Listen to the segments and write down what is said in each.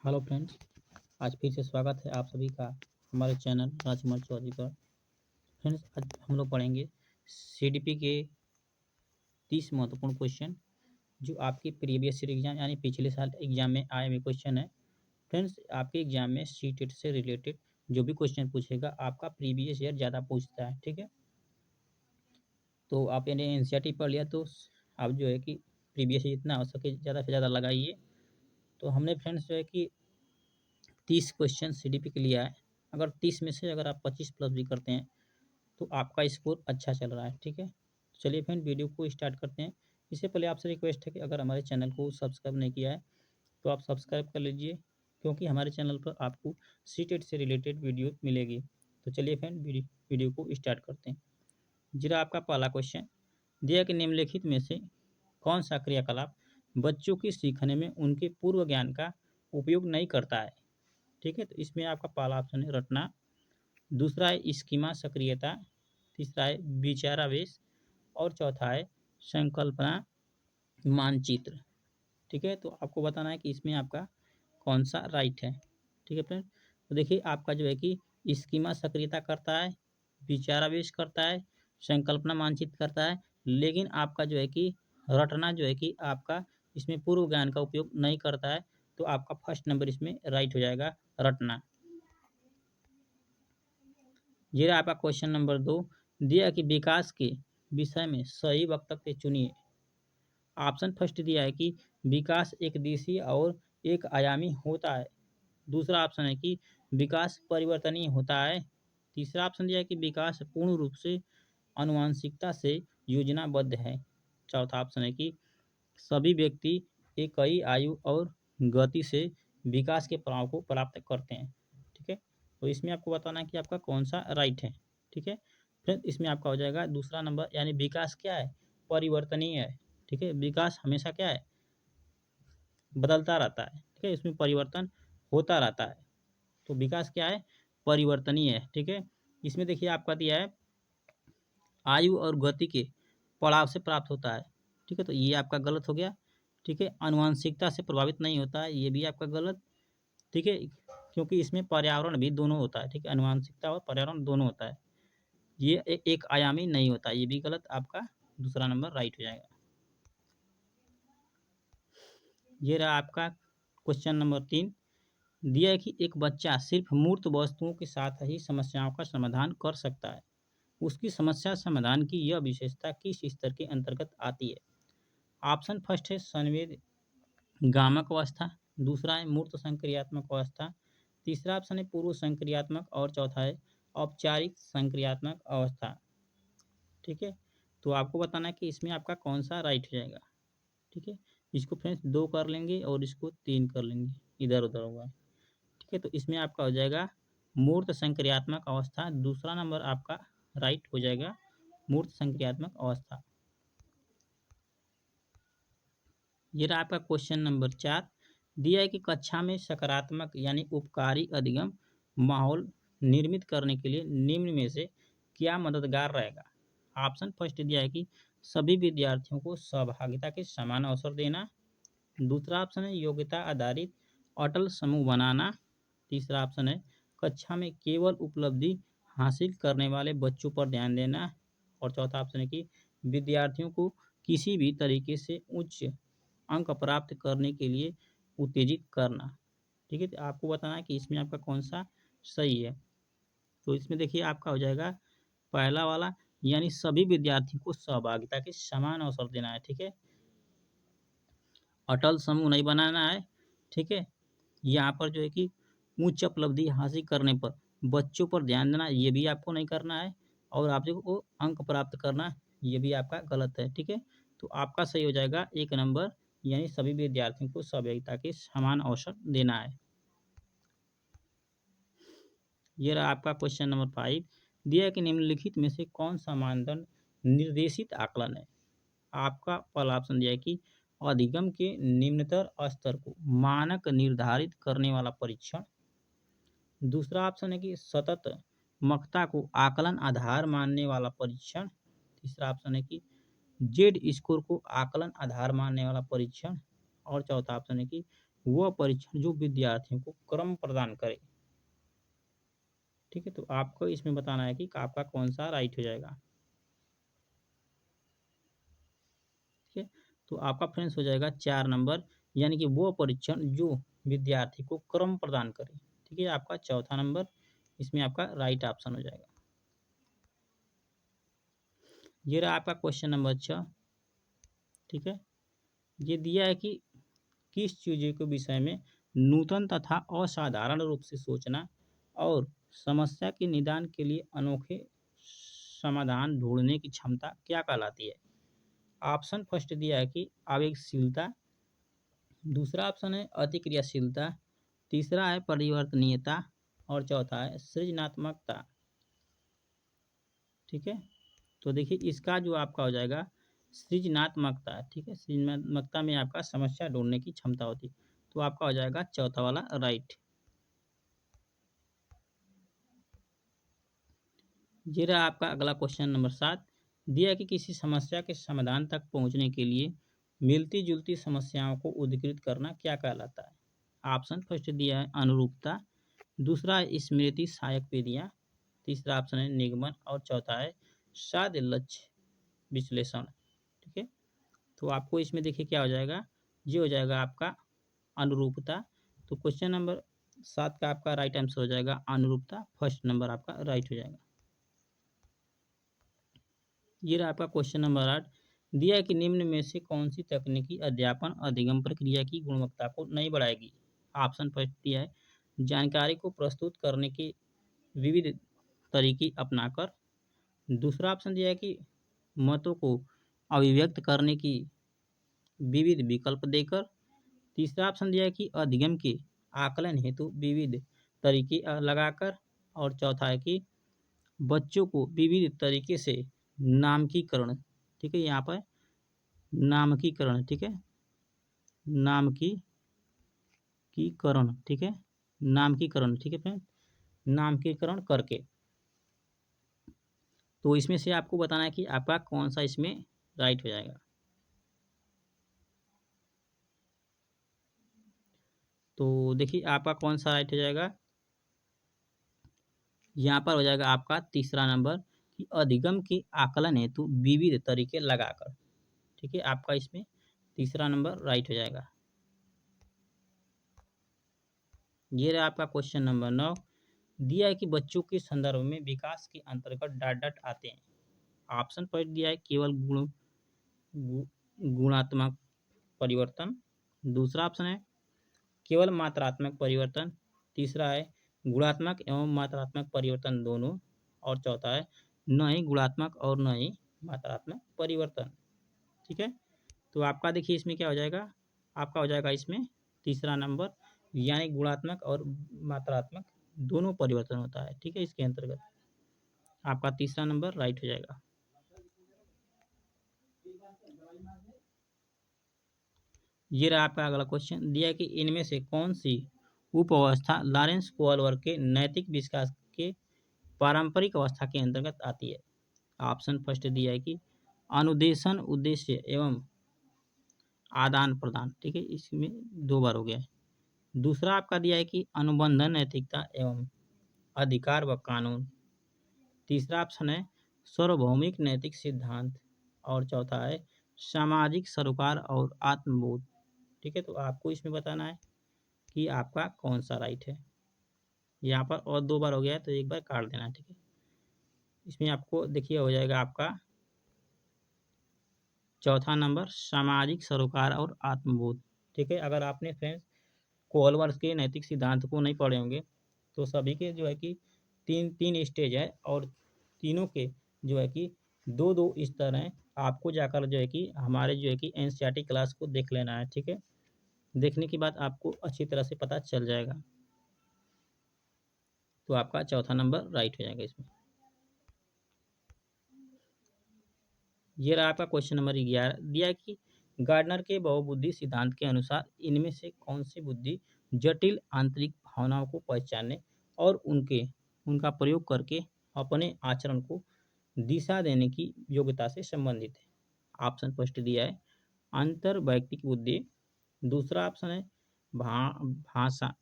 Hello friends, आज फिर से स्वागत है आप सभी का हमारे चैनल राजकुमार चौधरी पर। फ्रेंड्स, आज हम लोग पढ़ेंगे सीडीपी के 30 महत्वपूर्ण क्वेश्चन जो आपके प्रीवियस ईयर एग्जाम यानी पिछले साल एग्जाम में आए हुए क्वेश्चन है। फ्रेंड्स, आपके एग्जाम में सीटेट से रिलेटेड जो भी क्वेश्चन पूछेगा आपका प्रीवियस ईयर ज़्यादा पूछता है, ठीक है। तो आप यानी एनसीईआरटी पढ़ लिया तो आप जो है कि प्रीवियस ईयर जितना हो सके ज़्यादा से ज़्यादा लगाइए। तो हमने फ्रेंड्स जो है कि 30 क्वेश्चन सीडीपी के लिए आए। अगर 30 में से अगर आप 25 प्लस भी करते हैं तो आपका स्कोर अच्छा चल रहा है, ठीक है। चलिए फ्रेंड, वीडियो को स्टार्ट करते हैं। इससे पहले आपसे रिक्वेस्ट है कि अगर हमारे चैनल को सब्सक्राइब नहीं किया है तो आप सब्सक्राइब कर लीजिए, क्योंकि हमारे चैनल पर आपको सीटेट से रिलेटेड वीडियो मिलेगी। तो चलिए फ्रेंड, वीडियो को स्टार्ट करते हैं। जरा आपका पहला क्वेश्चन दिया कि निम्नलिखित में से कौन सा क्रियाकलाप बच्चों की सीखने में उनके पूर्व ज्ञान का उपयोग नहीं करता है, ठीक है। तो इसमें आपका पहला ऑप्शन है रटना, दूसरा है स्कीमा सक्रियता, तीसरा है विचारावेश और चौथा है संकल्पना मानचित्र, ठीक है। तो आपको बताना है कि इसमें आपका कौन सा राइट है, ठीक है फ्रेंड। तो देखिए आपका जो है कि स्कीमा सक्रियता करता है, विचारावेश करता है, संकल्पना मानचित्र करता है, लेकिन आपका जो है कि रटना जो है कि आपका इसमें पूर्व ज्ञान का उपयोग नहीं करता है। तो आपका फर्स्ट नंबर इसमें राइट हो जाएगा, रटना। ये रहा आपका क्वेश्चन नंबर 2। दिया कि विकास के विषय में सही वक्तव्य चुनिए। ऑप्शन फर्स्ट दिया है कि विकास एक दिशीय और एक आयामी होता है। दूसरा ऑप्शन है कि विकास परिवर्तनीय होता है। तीसरा ऑप्शन दिया है कि विकास पूर्ण रूप से आनुवंशिकता से योजनाबद्ध है। चौथा ऑप्शन है कि सभी व्यक्ति एक ही आयु और गति से विकास के पड़ाव को प्राप्त करते हैं, ठीक है। तो इसमें आपको बताना है कि आपका कौन सा राइट है, ठीक है। फिर इसमें आपका हो जाएगा दूसरा नंबर, यानी विकास क्या है, परिवर्तनीय है, ठीक है। विकास हमेशा क्या है, बदलता रहता है, ठीक है। इसमें परिवर्तन होता रहता है। तो विकास क्या है, परिवर्तनीय है, ठीक है। इसमें देखिए आपका दिया है आयु और गति के पड़ाव से प्राप्त होता है, ठीक है। तो ये आपका गलत हो गया, ठीक है। आनुवंशिकता से प्रभावित नहीं होता है, ये भी आपका गलत, ठीक है। क्योंकि इसमें पर्यावरण भी दोनों होता है, ठीक है। आनुवंशिकता और पर्यावरण दोनों होता है। ये एक आयामी नहीं होता, ये भी गलत, आपका दूसरा नंबर राइट हो जाएगा। ये रहा आपका क्वेश्चन नंबर 3। दिया है कि एक बच्चा सिर्फ मूर्त वस्तुओं के साथ ही समस्याओं का समाधान कर सकता है। उसकी समस्या समाधान की यह विशेषता किस स्तर के अंतर्गत आती है। ऑप्शन फर्स्ट है संवेद गामक अवस्था, दूसरा है मूर्त संक्रियात्मक अवस्था, तीसरा ऑप्शन है पूर्व संक्रियात्मक और चौथा है औपचारिक संक्रियात्मक अवस्था, ठीक है। तो आपको बताना है कि इसमें आपका कौन सा राइट हो जाएगा, ठीक है। इसको फ्रेंड्स 2 कर लेंगे और इसको 3 कर लेंगे, इधर उधर होगा, ठीक है। तो इसमें आपका हो जाएगा मूर्त संक्रियात्मक अवस्था, दूसरा नंबर आपका राइट हो जाएगा, मूर्त संक्रियात्मक अवस्था। ये रहा आपका क्वेश्चन नंबर 4। दिया है कि कक्षा में सकारात्मक यानी उपकारी अधिगम माहौल निर्मित करने के लिए निम्न में से क्या मददगार रहेगा। ऑप्शन फर्स्ट दिया है कि सभी विद्यार्थियों को सहभागिता के समान अवसर देना, दूसरा ऑप्शन है योग्यता आधारित अटल समूह बनाना, तीसरा ऑप्शन है कक्षा में केवल उपलब्धि हासिल करने वाले बच्चों पर ध्यान देना, और चौथा ऑप्शन है कि विद्यार्थियों को किसी भी तरीके से उच्च अंक प्राप्त करने के लिए उत्तेजित करना, ठीक है। तो आपको बताना है कि इसमें आपका कौन सा सही है। तो इसमें देखिए आपका हो जाएगा पहला वाला, यानी सभी विद्यार्थियों को सहभागिता के समान अवसर देना है, ठीक है। अटल समूह नहीं बनाना है, ठीक है। यहाँ पर जो है कि उच्च उपलब्धि हासिल करने पर बच्चों पर ध्यान देना, ये भी आपको नहीं करना है, और आप जो को अंक प्राप्त करना, ये भी आपका गलत है, ठीक है। तो आपका सही हो जाएगा 1 नंबर, यानी सभी विद्यार्थियों को सहभागिता के समान अवसर देना है। ये रहा आपका क्वेश्चन नंबर 5। दिया है कि निम्नलिखित में से कौन सा मानदंड निर्देशित आकलन है। आपका पहला ऑप्शन दिया है कि अधिगम के निम्नतर स्तर को मानक निर्धारित करने वाला परीक्षण, दूसरा ऑप्शन है कि सतत मकता को आकलन आधार मानने वाला परीक्षण, तीसरा ऑप्शन है कि जेड स्कोर को आकलन आधार मानने वाला परीक्षण, और चौथा ऑप्शन है कि वह परीक्षण जो विद्यार्थियों को क्रम प्रदान करे। ठीक है, तो आपको इसमें बताना है कि आपका कौन सा राइट हो जाएगा। ठीक है, तो आपका फ्रेंड्स हो जाएगा 4 नंबर, यानी कि वो परीक्षण जो विद्यार्थी को क्रम प्रदान करे। ठीक है, आपका चौथा नंबर इसमें आपका राइट ऑप्शन हो जाएगा। ये रहा आपका क्वेश्चन नंबर 6। ठीक है, ये दिया है कि किस चीज़ के विषय में नूतन तथा असाधारण रूप से सोचना और समस्या के निदान के लिए अनोखे समाधान ढूंढने की क्षमता क्या कहलाती है। ऑप्शन फर्स्ट दिया है कि आवेगशीलता, दूसरा ऑप्शन है अतिक्रियाशीलता, तीसरा है परिवर्तनीयता और चौथा है सृजनात्मकता। ठीक है, तो देखिए इसका जो आपका हो जाएगा सृजनात्मकता। ठीक है, सृजनात्मकता में आपका समस्या ढूंढने की क्षमता होती है, तो आपका हो जाएगा चौथा वाला राइट। ये रहा आपका अगला क्वेश्चन नंबर 7। दिया कि किसी समस्या के समाधान तक पहुंचने के लिए मिलती जुलती समस्याओं को उद्धृत करना क्या कहलाता है। ऑप्शन फर्स्ट दिया है अनुरूपता, दूसरा है स्मृति सहायक विधियां, तीसरा ऑप्शन है निगमन और चौथा है साध्य लक्ष्य विश्लेषण। ठीक है, तो आपको इसमें देखिए क्या हो जाएगा, ये हो जाएगा आपका अनुरूपता। तो क्वेश्चन नंबर 7 का आपका राइट आंसर हो जाएगा अनुरूपता, फर्स्ट नंबर आपका राइट हो जाएगा। ये रहा आपका क्वेश्चन नंबर 8। दिया है कि निम्न में से कौन सी तकनीकी अध्यापन अधिगम प्रक्रिया की गुणवत्ता को नहीं बढ़ाएगी। ऑप्शन फर्स्ट दिया है जानकारी को प्रस्तुत करने के विविध तरीके अपनाकर, दूसरा ऑप्शन दिया है कि मतों को अभिव्यक्त करने की विविध विकल्प देकर, तीसरा ऑप्शन दिया है कि अधिगम के आकलन हेतु विविध तरीके लगाकर, और चौथा है कि बच्चों को विविध तरीके से नामकीकरण। ठीक है, यहाँ पर नामकीकरण। ठीक है, नामकीकरण। ठीक है, नामकीकरण। ठीक है फ्रेंड, नामकीकरण करके। तो इसमें से आपको बताना है कि आपका कौन सा इसमें राइट हो जाएगा। तो देखिए आपका कौन सा राइट हो जाएगा, यहाँ पर हो जाएगा आपका तीसरा नंबर कि अधिगम के आकलन हेतु विविध तरीके लगाकर। ठीक है, आपका इसमें तीसरा नंबर राइट हो जाएगा। ये रहा आपका क्वेश्चन नंबर 9। दिया है कि बच्चों के संदर्भ में विकास के अंतर्गत डाट डाट आते हैं। ऑप्शन पर दिया है केवल गुणात्मक परिवर्तन, दूसरा ऑप्शन है केवल मात्रात्मक परिवर्तन, तीसरा है गुणात्मक एवं मात्रात्मक परिवर्तन दोनों, और चौथा है न ही गुणात्मक और न ही मात्रात्मक परिवर्तन। ठीक है, तो आपका देखिए इसमें क्या हो जाएगा, आपका हो जाएगा इसमें तीसरा नंबर, यानी गुणात्मक और मात्रात्मक दोनों परिवर्तन होता है। ठीक है, इसके अंतर्गत आपका तीसरा नंबर राइट हो जाएगा। ये रहा आपका अगला क्वेश्चन। दिया है कि इनमें से कौन सी उपअवस्था लॉरेंस कोलवर्ग के नैतिक विकास के पारंपरिक अवस्था के अंतर्गत आती है। ऑप्शन फर्स्ट दिया है कि अनुदेशन उद्देश्य एवं आदान प्रदान। ठीक है, इसमें दो बार हो गया है। दूसरा आपका दिया है कि अनुबंधन नैतिकता एवं अधिकार व कानून, तीसरा ऑप्शन है सार्वभौमिक नैतिक सिद्धांत, और चौथा है सामाजिक सरोकार और आत्मबोध। ठीक है, तो आपको इसमें बताना है कि आपका कौन सा राइट है। यहाँ पर और दो बार हो गया है तो एक बार काट देना है। ठीक है, इसमें आपको देखिए हो जाएगा आपका चौथा नंबर सामाजिक सरोकार और आत्मबोध। ठीक है, अगर आपने फ्रेंड्स कोलवर्स के नैतिक सिद्धांत को नहीं पढ़े होंगे तो सभी के जो है कि तीन तीन स्टेज है, और तीनों के जो है कि दो दो स्तर हैं। आपको जाकर जो है कि हमारे जो है कि एनसीईआरटी क्लास को देख लेना है। ठीक है, देखने के बाद आपको अच्छी तरह से पता चल जाएगा। तो आपका चौथा नंबर राइट हो जाएगा इसमें। ये रहा आपका क्वेश्चन नंबर 11। दिया है कि गार्डनर के बहुबुद्धि सिद्धांत के अनुसार इनमें से कौन सी बुद्धि जटिल आंतरिक भावनाओं को पहचानने और उनका प्रयोग करके अपने आचरण को दिशा देने की योग्यता से संबंधित है। ऑप्शन फर्स्ट दिया है अंतर वैयक्तिक बुद्धि, दूसरा ऑप्शन है भाषा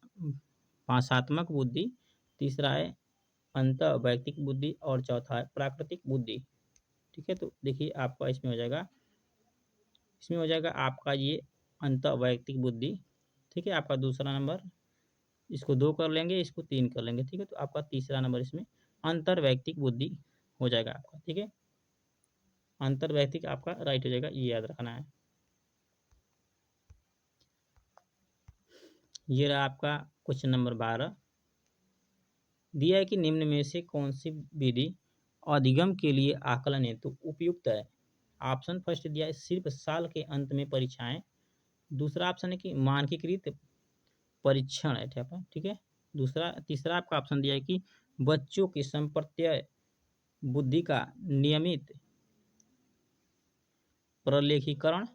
भाषात्मक बुद्धि, तीसरा है अंतःवैयक्तिक बुद्धि और चौथा है प्राकृतिक बुद्धि। ठीक है, तो देखिए आपका इसमें हो जाएगा आपका ये अंतःवैयक्तिक बुद्धि। ठीक है, आपका दूसरा नंबर, इसको 2 कर लेंगे, इसको 3 कर लेंगे। ठीक है, तो आपका तीसरा नंबर इसमें अंतर्वैयक्तिक बुद्धि हो जाएगा आपका। ठीक है, अंतर्वैयक्तिक आपका राइट हो जाएगा, ये याद रखना है। ये रहा आपका क्वेश्चन नंबर 12। दिया है कि निम्न में से कौन सी विधि अधिगम के लिए आकलन हेतु उपयुक्त है। ऑप्शन फर्स्ट दिया है सिर्फ साल के अंत में परीक्षाएं। दूसरा ऑप्शन है कि मानकीकृत परीक्षण है। ठीक है, तीसरा आपका ऑप्शन दिया है कि बच्चों की संप्रत्यय बुद्धि का नियमित प्रलेखीकरण।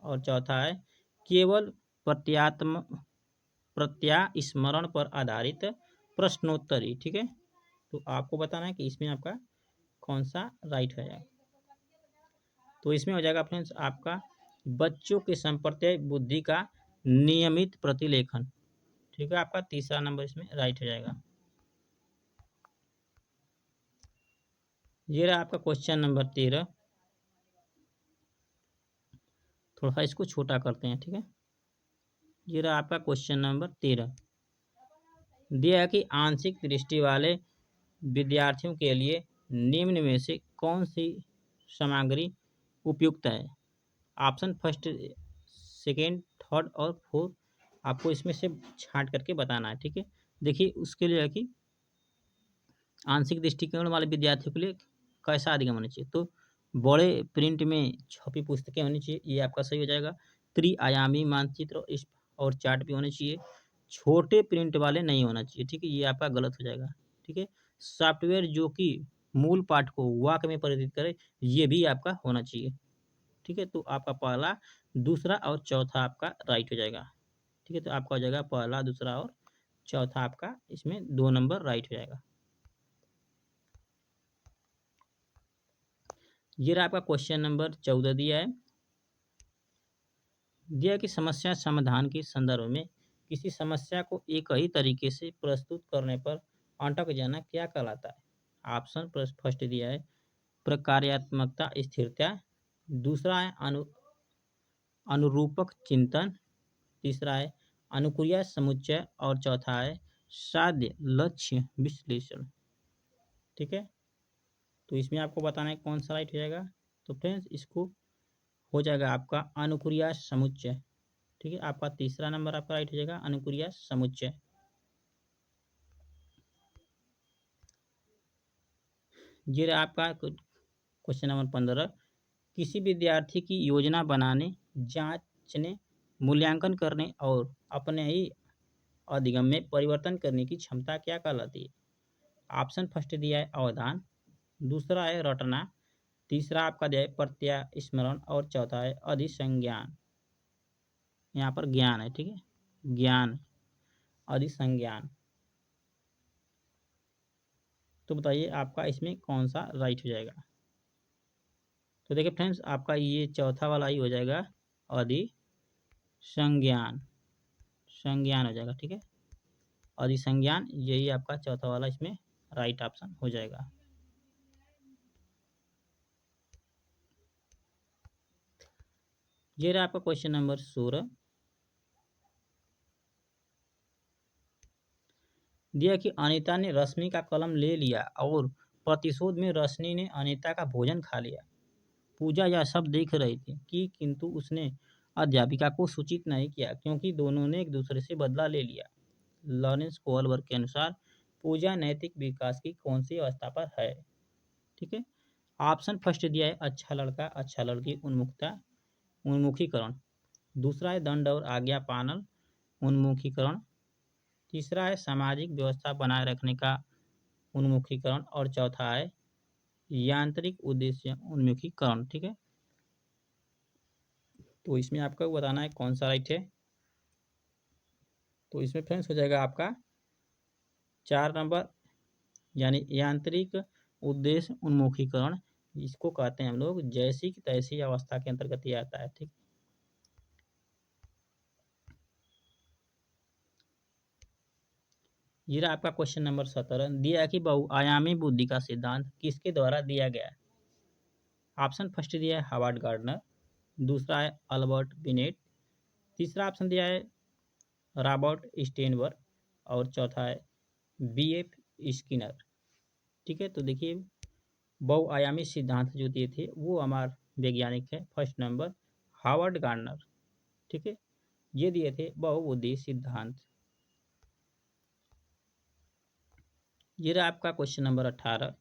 और चौथा है केवल प्रत्यास्मरण पर आधारित प्रश्नोत्तरी। ठीक है, तो आपको बताना है कि इसमें आपका कौन सा राइट है। तो इसमें हो जाएगा फ्रेंड्स आपका बच्चों के संप्रत्यय बुद्धि का नियमित प्रतिलेखन। ठीक है, आपका तीसरा नंबर इसमें राइट हो जाएगा। ये रहा आपका क्वेश्चन नंबर 13। थोड़ा सा इसको छोटा करते हैं। ठीक है, ये रहा आपका क्वेश्चन नंबर 13। दिया है कि आंशिक दृष्टि वाले विद्यार्थियों के लिए निम्न में से कौन सी सामग्री उपयुक्त है। ऑप्शन फर्स्ट, सेकेंड, थर्ड और फोर्थ आपको इसमें से छांट करके बताना है। ठीक है, देखिए उसके लिए है कि आंशिक दृष्टिकोण वाले विद्यार्थियों के लिए कैसा अधिगम होना चाहिए। तो बड़े प्रिंट में छपी पुस्तकें होनी चाहिए, ये आपका सही हो जाएगा। त्रिआयामी मानचित्र और चार्ट भी होने चाहिए। छोटे प्रिंट वाले नहीं होना चाहिए। ठीक है, ये आपका गलत हो जाएगा। ठीक है, सॉफ्टवेयर जो कि मूल पाठ को वाक्य में परिवर्तित करे, ये भी आपका होना चाहिए। ठीक है, तो आपका पहला, दूसरा और चौथा आपका राइट हो जाएगा। ठीक है, तो आपका हो जाएगा पहला, दूसरा और चौथा आपका इसमें 2 नंबर राइट हो जाएगा। ये रहा आपका क्वेश्चन नंबर 14 दिया है। दिया कि समस्या समाधान के संदर्भ में किसी समस्या को एक ही तरीके से प्रस्तुत करने पर अटक जाना क्या कहलाता है। ऑप्शन फर्स्ट दिया है प्रकार्यात्मकता स्थिरता। दूसरा है अनुरूपक चिंतन। तीसरा है अनुक्रिया समुच्चय और चौथा है साध्य लक्ष्य विश्लेषण। ठीक है, तो इसमें आपको बताना है कौन सा राइट हो जाएगा। तो फ्रेंड्स इसको हो जाएगा आपका अनुक्रिया समुच्चय। ठीक है, आपका तीसरा नंबर आपका राइट हो जाएगा अनुक्रिया समुच्चय। ये रहा आपका क्वेश्चन नंबर 15। किसी विद्यार्थी की योजना बनाने, जांचने, मूल्यांकन करने और अपने ही अधिगम में परिवर्तन करने की क्षमता क्या कहलाती है। ऑप्शन फर्स्ट दिया है अवधान। दूसरा है रटना। तीसरा आपका दिया है प्रत्यास्मरण और चौथा है अधिसंज्ञान। यहाँ पर ज्ञान है। ठीक है, ज्ञान, अधिसंज्ञान। तो बताइए आपका इसमें कौन सा राइट हो जाएगा। तो देखिए फ्रेंड्स आपका ये चौथा वाला ही हो जाएगा, अधिसंज्ञान, संज्ञान हो जाएगा। ठीक है, अधिसंज्ञान, यही आपका चौथा वाला इसमें राइट ऑप्शन हो जाएगा। ये रहा आपका क्वेश्चन नंबर 16। दिया कि अनीता ने रश्मि का कलम ले लिया और प्रतिशोध में रश्मि ने अनीता का भोजन खा लिया। पूजा यह सब देख रही थी कि किंतु उसने अध्यापिका को सूचित नहीं किया क्योंकि दोनों ने एक दूसरे से बदला ले लिया। लॉरेंस कोहलबर्ग के अनुसार पूजा नैतिक विकास की कौन सी अवस्था पर है। ठीक है, ऑप्शन फर्स्ट दिया है अच्छा लड़का अच्छा लड़की उन्मुखीकरण। दूसरा है दंड और आज्ञा पालन उन्मुखीकरण। तीसरा है सामाजिक व्यवस्था बनाए रखने का उन्मुखीकरण और चौथा है यांत्रिक उद्देश्य उन्मुखीकरण। ठीक है, तो इसमें आपको बताना है कौन सा राइट है। तो इसमें फ्रेंड्स हो जाएगा आपका 4 नंबर, यानी यांत्रिक उद्देश्य उन्मुखीकरण। इसको कहते हैं हम लोग जैसी की तैसी अवस्था के अंतर्गत ये आता है। ठीक, ये रहा आपका क्वेश्चन नंबर 17, दिया है कि बहुआयामी बुद्धि का सिद्धांत किसके द्वारा दिया गया है। ऑप्शन फर्स्ट दिया है हावर्ड गार्डनर, दूसरा है अल्बर्ट बिनेट, तीसरा ऑप्शन दिया है रॉबर्ट स्टेनबर्ग और चौथा है बीएफ स्किनर। ठीक है, तो देखिए बहुआयामी सिद्धांत जो दिए थे वो हमारे वैज्ञानिक है फर्स्ट नंबर हावर्ड गार्डनर। ठीक है, ये दिए थे बहुबुद्धि सिद्धांत। ये रहा आपका क्वेश्चन नंबर 18,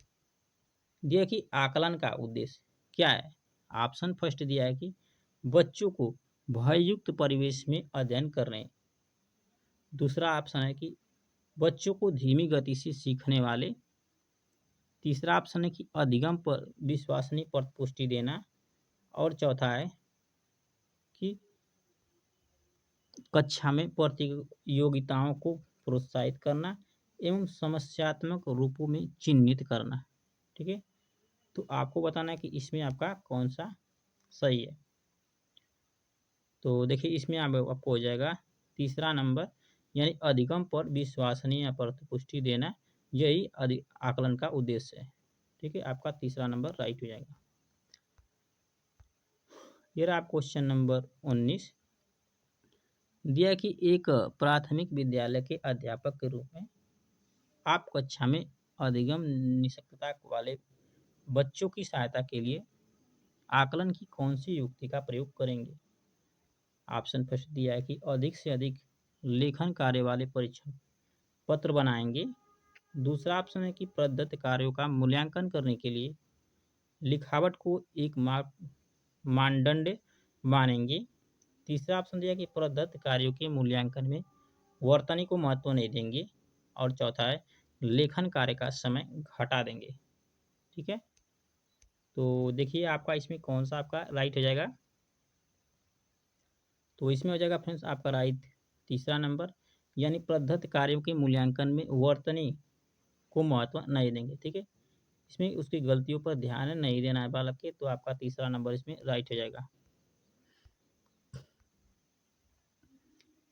दिया कि आकलन का उद्देश्य क्या है। ऑप्शन फर्स्ट दिया है कि बच्चों को भययुक्त परिवेश में अध्ययन करने, दूसरा ऑप्शन है कि बच्चों को धीमी गति से सीखने वाले, तीसरा ऑप्शन है कि अधिगम पर विश्वसनीय प्रतिपुष्टि देना और चौथा है कि कक्षा में प्रतियोगिताओं को प्रोत्साहित करना एवं समस्यात्मक रूपों में चिन्हित करना। ठीक है, तो आपको बताना है कि इसमें आपका कौन सा सही है। तो देखिए इसमें आपको हो जाएगा तीसरा नंबर, यानी अधिगम पर विश्वसनीय प्रतिपुष्टि देना, यही आकलन का उद्देश्य है। ठीक है, आपका तीसरा नंबर राइट हो जाएगा। ये रहा आप क्वेश्चन नंबर 19, दिया कि एक प्राथमिक विद्यालय के अध्यापक के रूप में आप कक्षा में अधिगम निष्क्रियता वाले बच्चों की सहायता के लिए आकलन की कौन सी युक्ति का प्रयोग करेंगे। ऑप्शन फर्स्ट दिया है कि अधिक से अधिक लेखन कार्य वाले परीक्षण पत्र बनाएंगे, दूसरा ऑप्शन है कि प्रदत्त कार्यों का मूल्यांकन करने के लिए लिखावट को एक मानदंड मानेंगे, तीसरा ऑप्शन दिया कि प्रदत्त कार्यों के मूल्यांकन में वर्तनी को महत्व नहीं देंगे और चौथा है लेखन कार्य का समय घटा देंगे। ठीक है, तो देखिए आपका इसमें कौन सा आपका राइट हो जाएगा। तो इसमें हो जाएगा फ्रेंड्स आपका राइट तीसरा नंबर, यानी प्रदत्त कार्यों के मूल्यांकन में वर्तनी को महत्व नहीं देंगे। ठीक है, इसमें उसकी गलतियों पर ध्यान नहीं देना है बालक के, तो आपका तीसरा नंबर इसमें राइट हो जाएगा।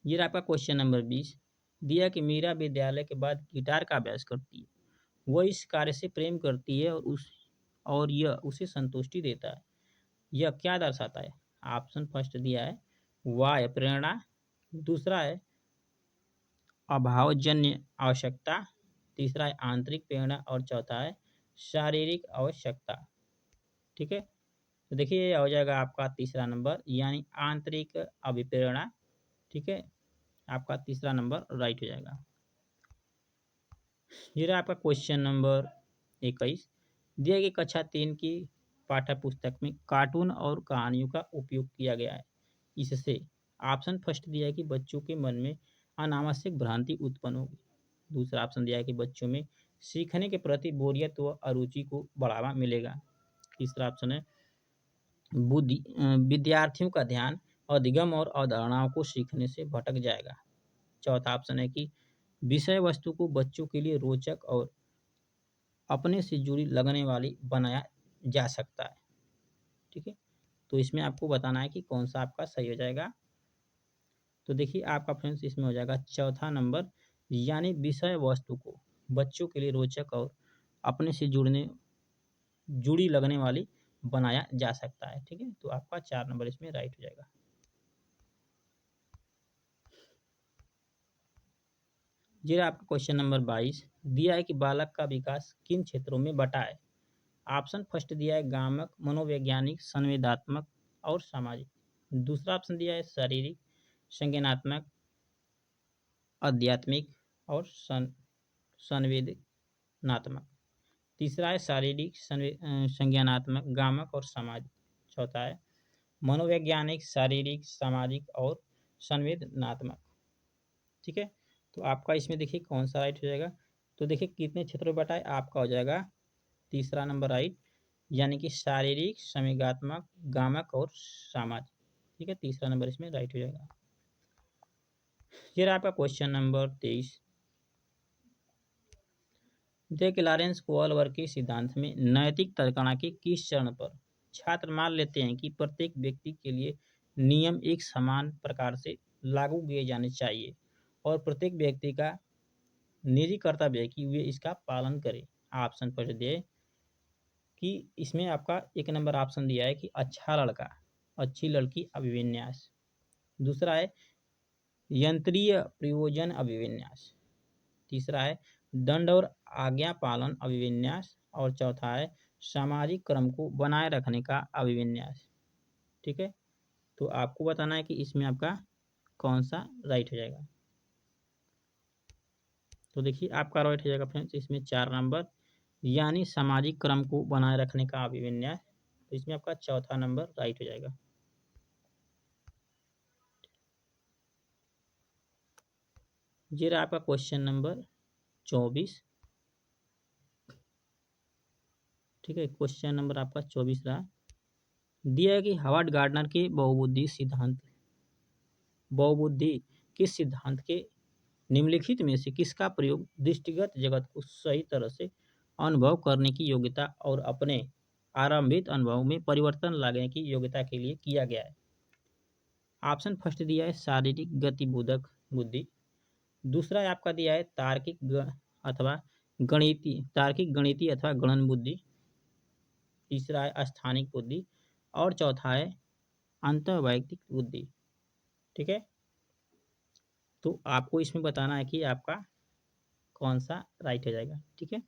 ये आपका क्वेश्चन नंबर 20, दिया कि मीरा विद्यालय के बाद गिटार का अभ्यास करती है, वह इस कार्य से प्रेम करती है और यह उसे संतुष्टि देता है, यह क्या दर्शाता है। ऑप्शन फर्स्ट दिया है वाह्य प्रेरणा, दूसरा है अभावजन्य आवश्यकता, तीसरा है आंतरिक प्रेरणा और चौथा है शारीरिक आवश्यकता। ठीक है, तो देखिए ये हो जाएगा आपका तीसरा नंबर, यानी आंतरिक अभिप्रेरणा। ठीक है, आपका तीसरा नंबर राइट हो जाएगा। ये रहा आपका क्वेश्चन नंबर 21, दिया गया कक्षा 3 की पाठ्य पुस्तक में कार्टून और कहानियों का उपयोग किया गया है, इससे ऑप्शन फर्स्ट दिया है कि बच्चों के मन में अनावश्यक भ्रांति उत्पन्न होगी, दूसरा ऑप्शन दिया है कि बच्चों में सीखने के प्रति बोरियत व अरुचि को बढ़ावा मिलेगा, तीसरा ऑप्शन है विद्यार्थियों का ध्यान अधिगम और अवधारणाओं को सीखने से भटक जाएगा, चौथा ऑप्शन है कि विषय वस्तु को बच्चों के लिए रोचक और अपने से जुड़ी लगने वाली बनाया जा सकता है। ठीक है, तो इसमें आपको बताना है कि कौन सा आपका सही हो जाएगा। तो देखिए आपका फ्रेंड्स इसमें हो जाएगा चौथा नंबर, यानी विषय वस्तु को बच्चों के लिए रोचक और अपने से जुड़ी लगने वाली बनाया जा सकता है। ठीक है, तो आपका 4 नंबर इसमें राइट हो जाएगा। जी आपका क्वेश्चन नंबर 22, दिया है कि बालक का विकास किन क्षेत्रों में बटा है। ऑप्शन फर्स्ट दिया है गामक, मनोवैज्ञानिक, संवेदात्मक और सामाजिक, दूसरा ऑप्शन दिया है शारीरिक, संज्ञानात्मक, आध्यात्मिक और संवेदनात्मक, तीसरा है शारीरिक, संज्ञानात्मक, गामक और सामाजिक, चौथा है मनोवैज्ञानिक, शारीरिक, सामाजिक और संवेदनात्मक। ठीक है, तो आपका इसमें देखिए कौन सा राइट हो जाएगा। तो देखिए कितने क्षेत्रों में बटा है, आपका हो जाएगा तीसरा नंबर राइट, यानी कि शारीरिक, संवेगात्मक, गामक और सामाजिक। ठीक है, तीसरा नंबर इसमें राइट हो जाएगा। ये रहा आपका क्वेश्चन नंबर 23, देखिए लॉरेंस कोहलवर्ग के सिद्धांत में नैतिक तर्कणा के किस चरण पर छात्र मान लेते हैं कि प्रत्येक व्यक्ति के लिए नियम एक समान प्रकार से लागू किए जाने चाहिए और प्रत्येक व्यक्ति का निजी कर्तव्य है कि वे इसका पालन करें। ऑप्शन फर्स्ट दिए कि इसमें आपका एक नंबर ऑप्शन दिया है कि अच्छा लड़का, अच्छी लड़की अभिविन्यास। दूसरा है यंत्रीय प्रयोजन अभिविन्यास। तीसरा है दंड और आज्ञा पालन अभिविन्यास। और चौथा है सामाजिक क्रम को बनाए रखने का अभिविन्यास। ठीक है, तो आपको बताना है कि इसमें आपका कौन सा राइट हो जाएगा। तो देखिए आपका राइट हो जाएगा फ्रेंड्स इसमें 4 नंबर, यानी सामाजिक क्रम को बनाए रखने का अभिविन्यास। तो इसमें आपका चौथा नंबर राइट हो जाएगा। ये रहा आपका क्वेश्चन नंबर 24। ठीक है, क्वेश्चन नंबर आपका 24 रहा। दिया है कि हावर्ड गार्डनर के बहुबुद्धि के सिद्धांत के निम्नलिखित में से किसका प्रयोग दृष्टिगत जगत को सही तरह से अनुभव करने की योग्यता और अपने आरंभिक अनुभव में परिवर्तन लाने की योग्यता के लिए किया गया है। ऑप्शन फर्स्ट दिया है शारीरिक गतिबोधक बुद्धि। दूसरा है आपका दिया है अथवा तार्किक गणितीय अथवा गणन बुद्धि। तीसरा है स्थानिक बुद्धि। और चौथा है अंतर्वैयक्तिक बुद्धि। ठीक है, तो आपको इसमें बताना है कि आपका कौन सा राइट हो जाएगा। ठीक है,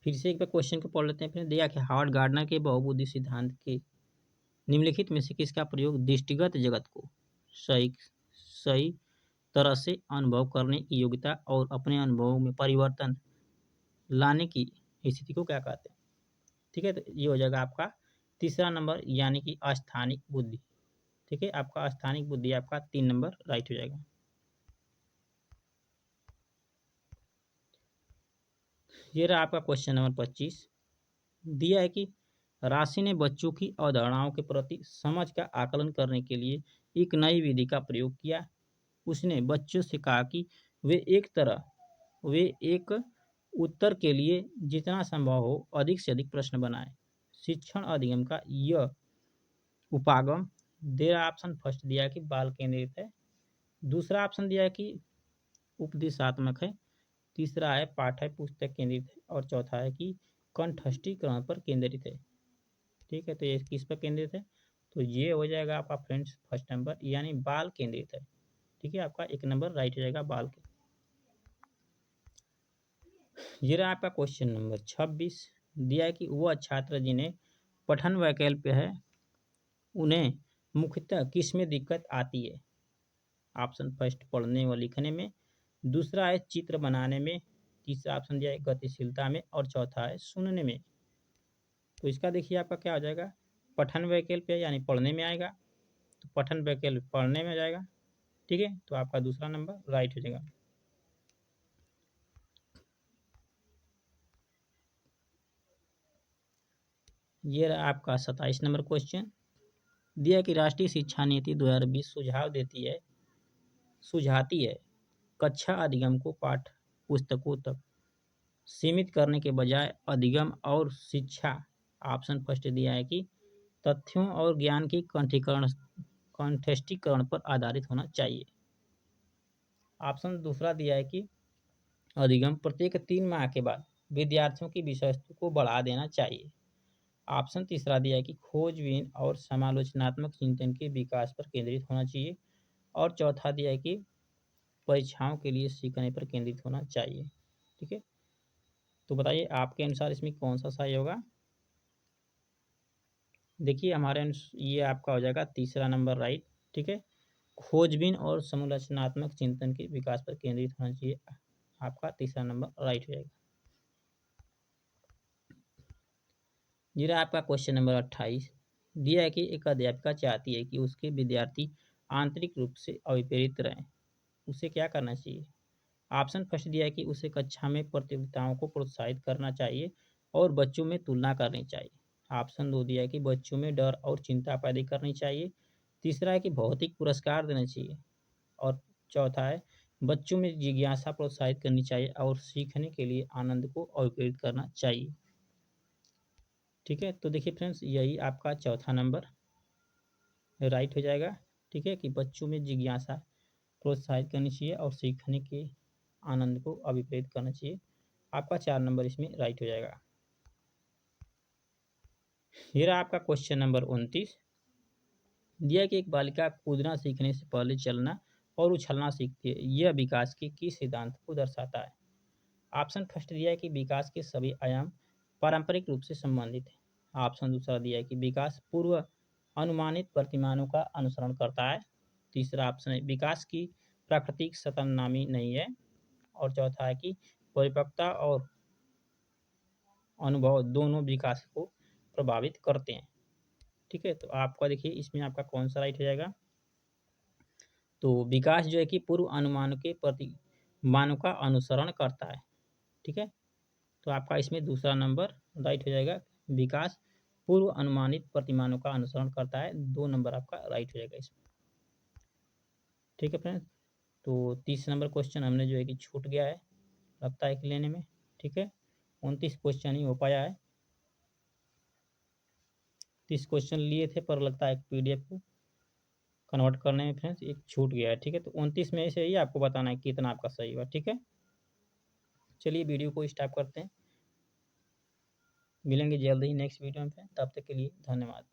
फिर से एक बार क्वेश्चन को पढ़ लेते हैं। फिर दिया कि हावर्ड गार्डनर के बहुबुद्धि सिद्धांत के निम्नलिखित में से किसका प्रयोग दृष्टिगत जगत को सही सही तरह से अनुभव करने की योग्यता और अपने अनुभवों में परिवर्तन लाने की स्थिति को क्या कहते हैं। ठीक है, तो ये हो जाएगा आपका तीसरा नंबर, यानी कि अस्थानिक बुद्धि। ठीक है, आपका स्थानिक बुद्धि आपका 3 नंबर राइट हो जाएगा। ये रहा आपका क्वेश्चन नंबर 25। दिया है कि राशि ने बच्चों की अवधारणाओं के प्रति समझ का आकलन करने के लिए एक नई विधि का प्रयोग किया। उसने बच्चों से कहा कि वे एक उत्तर के लिए जितना संभव हो अधिक से अधिक प्रश्न बनाएं। शिक्षण अधिगम का यह उपागम देरा ऑप्शन फर्स्ट दिया है कि बाल केंद्रित है। दूसरा ऑप्शन दिया है कि उपदेशात्मक है। तीसरा है पाठ्य पुस्तक केंद्रित है। और चौथा है कि कंठस्थीकरण पर केंद्रित है। ठीक है, तो ये किस पर केंद्रित है, तो ये हो जाएगा आपका फ्रेंड्स फर्स्ट नंबर, यानी बाल केंद्रित है। ठीक है, आपका एक नंबर राइट हो जाएगा बाल के। ये रहा आपका क्वेश्चन नंबर 26। दिया है कि वह छात्र जिन्हें पठन वैकल्पिक है उन्हें मुख्यतः किस में दिक्कत आती है। ऑप्शन फर्स्ट पढ़ने व लिखने में। दूसरा है चित्र बनाने में। तीसरा ऑप्शन दिया है गतिशीलता में। और चौथा है सुनने में। तो इसका देखिए आपका क्या हो जाएगा, पठन वैकल्पिक यानी पढ़ने में आएगा, तो पठन वैकल्पिक पढ़ने में जाएगा। ठीक है, तो आपका दूसरा नंबर राइट हो जाएगा। ये रहा आपका 27 नंबर क्वेश्चन। दिया कि राष्ट्रीय शिक्षा नीति 2020 सुझाती है कक्षा अधिगम को पाठ्य पुस्तकों तक सीमित करने के बजाय अधिगम और शिक्षा। ऑप्शन फर्स्ट दिया है कि तथ्यों और ज्ञान की कंठस्थीकरण पर आधारित होना चाहिए। ऑप्शन दूसरा दिया है कि अधिगम प्रत्येक 3 माह के बाद विद्यार्थियों की विषय वस्तु को बढ़ा देना चाहिए। ऑप्शन तीसरा दिया है कि खोजबीन और समालोचनात्मक चिंतन के विकास पर केंद्रित होना चाहिए। और चौथा दिया है कि परीक्षाओं के लिए सीखने पर केंद्रित होना चाहिए। ठीक है, तो बताइए आपके अनुसार इसमें कौन सा सही होगा। देखिए हमारे ये आपका हो जाएगा तीसरा नंबर राइट। ठीक है, खोजबीन और समालोचनात्मक चिंतन के विकास पर केंद्रित होना चाहिए, आपका तीसरा नंबर राइट हो जाएगा। ये रहा आपका क्वेश्चन नंबर 28। दिया है कि एक अध्यापिका चाहती है कि उसके विद्यार्थी आंतरिक रूप से अभिप्रेरित रहें, उसे क्या करना चाहिए। ऑप्शन फर्स्ट दिया है कि उसे कक्षा में प्रतियोगिताओं को प्रोत्साहित करना चाहिए और बच्चों में तुलना करनी चाहिए। ऑप्शन 2 दिया है कि बच्चों में डर और चिंता पैदा करनी चाहिए। तीसरा है कि भौतिक पुरस्कार देना चाहिए। और चौथा है बच्चों में जिज्ञासा प्रोत्साहित करनी चाहिए और सीखने के लिए आनंद को अभिप्रेरित करना चाहिए। ठीक है, तो देखिए फ्रेंड्स यही आपका चौथा नंबर राइट हो जाएगा। ठीक है, कि बच्चों में जिज्ञासा प्रोत्साहित करनी चाहिए और सीखने के आनंद को अभिप्रेत करना चाहिए। आपका 4 नंबर इसमें राइट हो जाएगा। ये रहा आपका क्वेश्चन नंबर 29। दिया कि एक बालिका कूदना सीखने से पहले चलना और उछलना सीखती है, यह विकास के किस सिद्धांत को दर्शाता है? ऑप्शन फर्स्ट दिया है कि विकास के सभी आयाम पारंपरिक रूप से संबंधित है। ऑप्शन दूसरा दिया है कि विकास पूर्व अनुमानित प्रतिमानों का अनुसरण करता है। तीसरा ऑप्शन है विकास की प्राकृतिक सतनामी नहीं है। और चौथा है कि परिपक्वता और अनुभव दोनों विकास को प्रभावित करते हैं। ठीक है, तो आपका देखिए इसमें आपका कौन सा राइट हो जाएगा? तो विकास जो है कि पूर्व अनुमान के प्रतिमानों का अनुसरण करता है। ठीक है, तो आपका इसमें दूसरा नंबर राइट हो जाएगा। विकास पूर्व अनुमानित प्रतिमानों का अनुसरण करता है, 2 नंबर आपका राइट हो जाएगा इसमें। ठीक है फ्रेंड्स, तो 30 नंबर क्वेश्चन हमने जो है कि छूट गया है, लगता है कि लेने में। ठीक है, 29 क्वेश्चन ही हो पाया है। 30 क्वेश्चन लिए थे पर लगता है PDF को कन्वर्ट करने में फ्रेंड्स एक छूट गया है। ठीक है, तो 29 में से ही आपको बताना है कितना आपका सही हुआ। ठीक है, चलिए वीडियो को स्टॉप करते हैं। मिलेंगे जल्द ही नेक्स्ट वीडियो में, तब तक के लिए धन्यवाद।